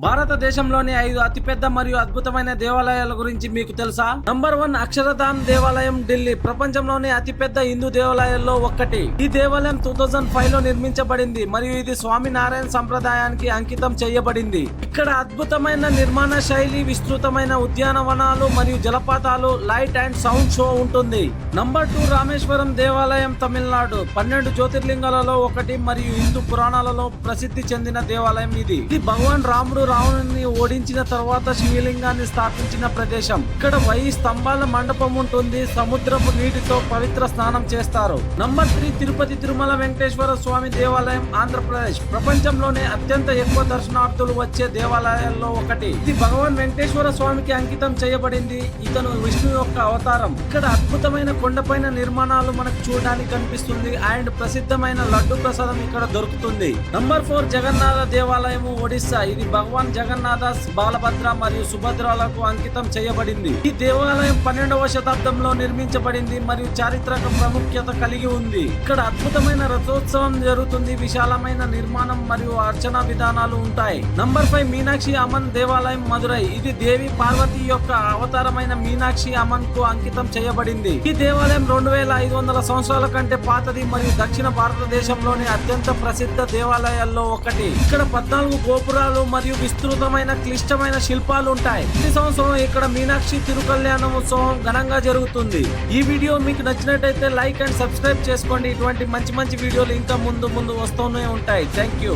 భారతదేశంలోని 5 అతిపెద్ద మరియు అద్భుతమైన దేవాలయాల గురించి మీకు తెలుసా? నంబర్ 1 అక్షరధామ్ దేవాలయం, ఢిల్లీ. ప్రపంచంలోని అతిపెద్ద హిందూ దేవాలయాల్లో ఒక్కటి. ఈ దేవాలయం 2005 లో నిర్మించబడింది మరియు ఇది స్వామినారాయణ సంప్రదాయానికి అంకితం చేయబడింది. ఇక్కడ అద్భుతమైన నిర్మాణ శైలి, విస్తృతమైన ఉద్యానవనాలు మరియు జలపాతాలు, లైట్ అండ్ సౌండ్ షో ఉంటుంది. నంబర్ 2 రామేశ్వరం దేవాలయం, తమిళనాడు. 12 జ్యోతిర్లింగాలలో ఒకటి మరియు హిందూ పురాణాలలో ప్రసిద్ధి చెందిన దేవాలయం ఇది. ఇది భగవాన్ రాముడు రావణుని ఓడించిన తర్వాత శివలింగాన్ని స్థాపించిన ప్రదేశం. ఇక్కడ 1000 స్తంభాల మండపం ఉంటుంది. సముద్రపు నీటితో పవిత్ర స్నానం చేస్తారు. నంబర్ 3 తిరుపతి తిరుమల వెంకటేశ్వర స్వామి దేవాలయం, ఆంధ్రప్రదేశ్. ప్రపంచంలోనే అత్యంత ఎక్కువ దర్శనార్థులు వచ్చే దేవాలయాల్లో ఒకటి. ఇది భగవాన్ వెంకటేశ్వర స్వామికి అంకితం చేయబడింది. ఇతను విష్ణు యొక్క అవతారం. ఇక్కడ అద్భుతమైన కొండపైన నిర్మాణాలు మనకు చూడడానికి కనిపిస్తుంది అండ్ ప్రసిద్ధమైన లడ్డు ప్రసాదం ఇక్కడ దొరుకుతుంది. నంబర్ 4 జగన్నాథ దేవాలయం, ఒడిస్సా. ఇది భగవాన్ జగన్నాథ, బాలభద్ర మరియు సుభద్రాలకు అంకితం చేయబడింది. ఈ దేవాలయం 12వ శతాబ్దంలో నిర్మించబడింది మరియు చారిత్రక ప్రాముఖ్యత కలిగి ఉంది. ఇక్కడ అద్భుతమైన రథోత్సవం జరుగుతుంది. విశాలమైన నిర్మాణం మరియు అర్చన విధానాలు ఉంటాయి. నంబర్ 5 మీనాక్షి అమ్మన్ దేవాలయం, మదురై. ఇది దేవి పార్వతి యొక్క అవతారమైన మీనాక్షి అమ్మన్ కు అంకితం చేయబడింది. ఈ దేవాలయం 2500 సంవత్సరాల కంటే పాతది మరియు దక్షిణ భారతదేశంలోని అత్యంత ప్రసిద్ధ దేవాలయాల్లో ఒకటి. ఇక్కడ 14 గోపురాలు మరియు విస్తృతమైన క్లిష్టమైన శిల్పాలు ఉంటాయి. ప్రతి సంవత్సరం ఇక్కడ మీనాక్షి తిరుకల్యాణం ఉత్సవం ఘనంగా జరుగుతుంది. ఈ వీడియో మీకు నచ్చినట్టయితే లైక్ అండ్ సబ్స్క్రైబ్ చేసుకోండి. ఇటువంటి మంచి వీడియోలు ఇంకా ముందు వస్తూనే ఉంటాయి. Thank you.